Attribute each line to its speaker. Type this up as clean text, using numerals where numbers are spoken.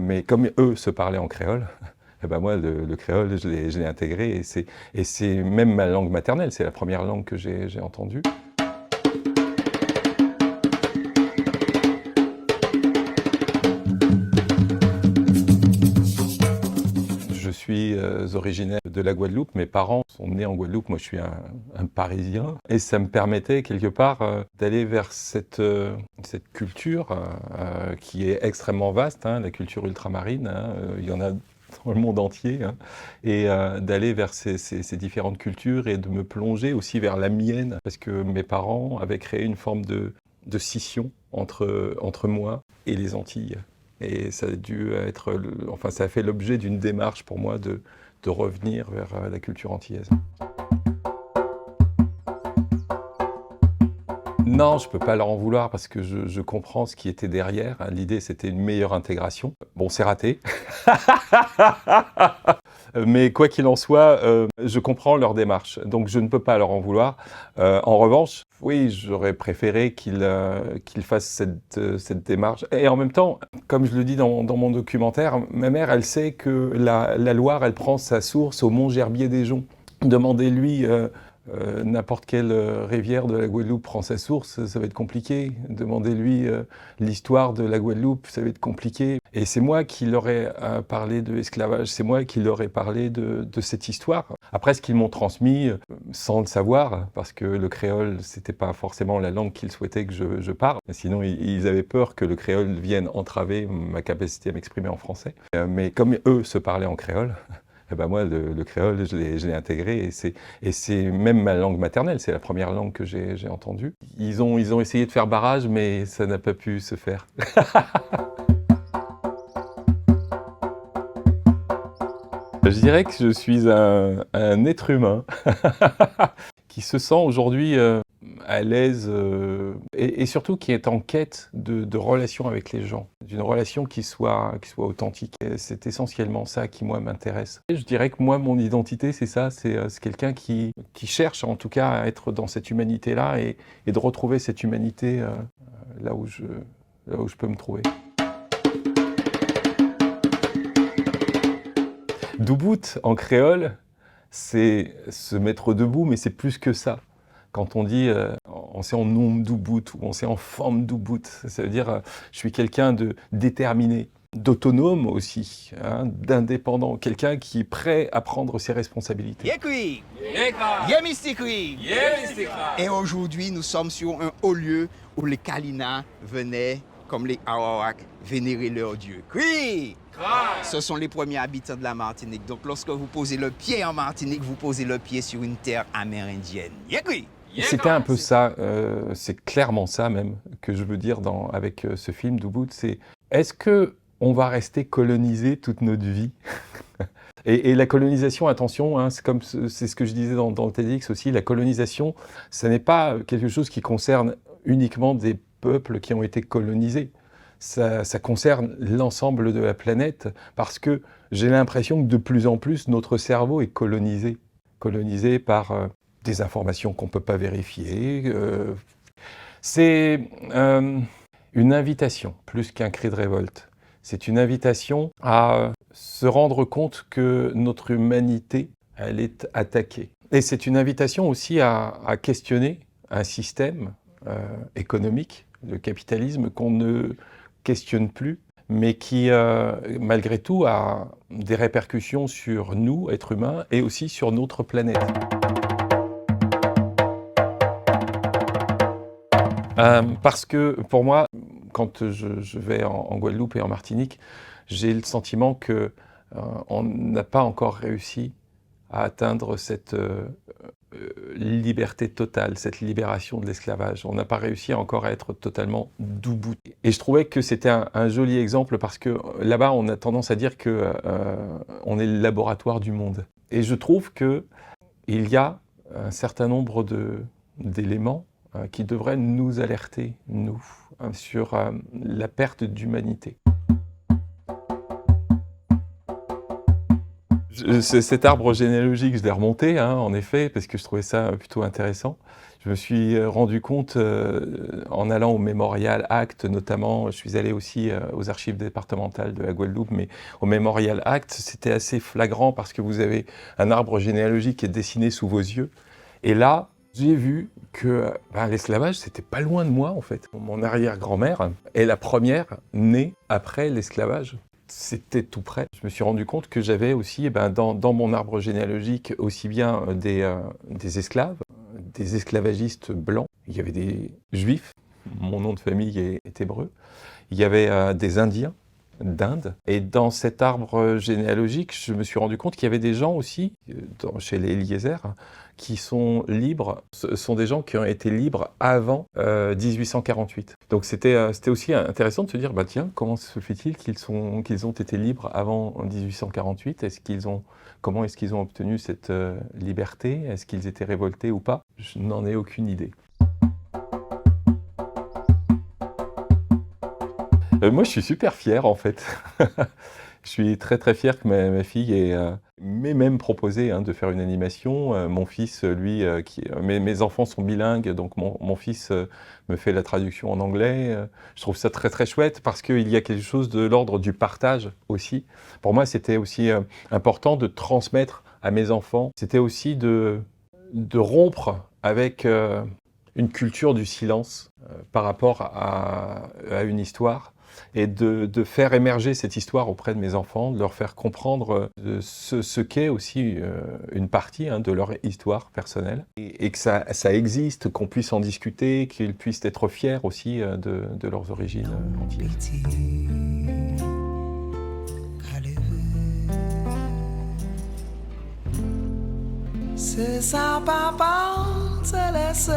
Speaker 1: Mais comme eux se parlaient en créole, eh ben moi, le créole, je l'ai intégré et c'est même ma langue maternelle, c'est la première langue que j'ai entendue. Je suis originaire de la Guadeloupe, mes parents sont nés en Guadeloupe, moi je suis un Parisien, et ça me permettait quelque part d'aller vers cette culture qui est extrêmement vaste, hein, la culture ultramarine, hein, il y en a dans le monde entier, hein, et d'aller vers ces différentes cultures et de me plonger aussi vers la mienne, parce que mes parents avaient créé une forme de scission entre moi et les Antilles. Et ça a dû être, enfin ça a fait l'objet d'une démarche pour moi de revenir vers la culture antillaise. Non, je ne peux pas leur en vouloir parce que je comprends ce qui était derrière. L'idée, c'était une meilleure intégration. Bon, c'est raté. Mais quoi qu'il en soit, je comprends leur démarche. Donc, je ne peux pas leur en vouloir. En revanche, oui, j'aurais préféré qu'ils fassent cette démarche. Et en même temps, comme je le dis dans mon documentaire, ma mère, elle sait que la Loire, elle prend sa source au Mont Gerbier-des-Joncs. Demandez-lui... n'importe quelle rivière de la Guadeloupe prend sa source, ça va être compliqué. Demandez-lui l'histoire de la Guadeloupe, ça va être compliqué. Et c'est moi qui leur ai parlé de l'esclavage, c'est moi qui leur ai parlé de cette histoire. Après, ce qu'ils m'ont transmis, sans le savoir, parce que le créole, c'était pas forcément la langue qu'ils souhaitaient que je parle. Sinon, ils avaient peur que le créole vienne entraver ma capacité à m'exprimer en français. Mais comme eux se parlaient en créole, eh ben moi, le créole, je l'ai intégré et c'est même ma langue maternelle, c'est la première langue que j'ai entendue. Ils ont essayé de faire barrage, mais ça n'a pas pu se faire. Je dirais que je suis un être humain qui se sent aujourd'hui à l'aise et surtout qui est en quête de relations avec les gens, d'une relation qui soit authentique. Et c'est essentiellement ça qui, moi, m'intéresse. Je dirais que moi, mon identité, c'est ça, c'est quelqu'un qui cherche en tout cas à être dans cette humanité-là et de retrouver cette humanité là où je peux me trouver. Debout, en créole, c'est se mettre debout, mais c'est plus que ça. Quand on dit on s'est en nombre debout ou on s'est en forme debout, ça veut dire je suis quelqu'un de déterminé, d'autonome aussi, hein, d'indépendant, quelqu'un qui est prêt à prendre ses responsabilités.
Speaker 2: Yekui! Yemistiki! Et aujourd'hui, nous sommes sur un haut lieu où les Kalina venaient, comme les Arawak, vénérer leur dieu. Cri! Ce sont les premiers habitants de la Martinique. Donc, lorsque vous posez le pied en Martinique, vous posez le pied sur une terre amérindienne. Yekui!
Speaker 1: C'était un peu ça, c'est clairement ça même que je veux dire avec ce film d'Ubud, c'est est-ce qu'on va rester colonisé toute notre vie? Et la colonisation, attention, hein, c'est ce que je disais dans le TEDx aussi, la colonisation, ce n'est pas quelque chose qui concerne uniquement des peuples qui ont été colonisés. Ça concerne l'ensemble de la planète parce que j'ai l'impression que de plus en plus, notre cerveau est colonisé par des informations qu'on ne peut pas vérifier. C'est une invitation, plus qu'un cri de révolte. C'est une invitation à se rendre compte que notre humanité, elle est attaquée. Et c'est une invitation aussi à questionner un système économique, le capitalisme, qu'on ne questionne plus, mais qui, malgré tout, a des répercussions sur nous, êtres humains, et aussi sur notre planète. Parce que pour moi, quand je vais en Guadeloupe et en Martinique, j'ai le sentiment qu'on n'a pas encore réussi à atteindre cette liberté totale, cette libération de l'esclavage. On n'a pas réussi encore à être totalement debout. Et je trouvais que c'était un joli exemple parce que là-bas, on a tendance à dire qu'on est le laboratoire du monde. Et je trouve qu'il y a un certain nombre d'éléments qui devrait nous alerter, nous, sur la perte d'humanité. Cet arbre généalogique, je l'ai remonté, hein, en effet, parce que je trouvais ça plutôt intéressant. Je me suis rendu compte en allant au Mémorial Act notamment, je suis allé aussi aux archives départementales de la Guadeloupe, mais au Mémorial Act, c'était assez flagrant parce que vous avez un arbre généalogique qui est dessiné sous vos yeux. Et là, j'ai vu que l'esclavage, c'était pas loin de moi en fait. Mon arrière-grand-mère est la première née après l'esclavage. C'était tout près. Je me suis rendu compte que j'avais aussi dans mon arbre généalogique aussi bien des esclaves, des esclavagistes blancs, il y avait des juifs, mon nom de famille est hébreu, il y avait des indiens d'Inde. Et dans cet arbre généalogique, je me suis rendu compte qu'il y avait des gens aussi, chez les Eliezer, qui sont libres. Ce sont des gens qui ont été libres avant 1848. Donc c'était aussi intéressant de se dire, tiens, comment se fait-il qu'ils ont été libres avant 1848 ? Comment est-ce qu'ils ont obtenu cette liberté ? Est-ce qu'ils étaient révoltés ou pas ? Je n'en ai aucune idée. Moi, je suis super fier, en fait. Je suis très, très fier que ma fille m'ait même proposé de faire une animation. Mon fils, lui, mes enfants sont bilingues, donc mon fils me fait la traduction en anglais. Je trouve ça très, très chouette parce qu'il y a quelque chose de l'ordre du partage aussi. Pour moi, c'était aussi important de transmettre à mes enfants. C'était aussi de rompre avec une culture du silence par rapport à une histoire. Et de faire émerger cette histoire auprès de mes enfants, de leur faire comprendre ce qu'est aussi une partie de leur histoire personnelle. Et que ça existe, qu'on puisse en discuter, qu'ils puissent être fiers aussi de leurs origines antillaises.
Speaker 3: C'est ça, papa, c'est laissé.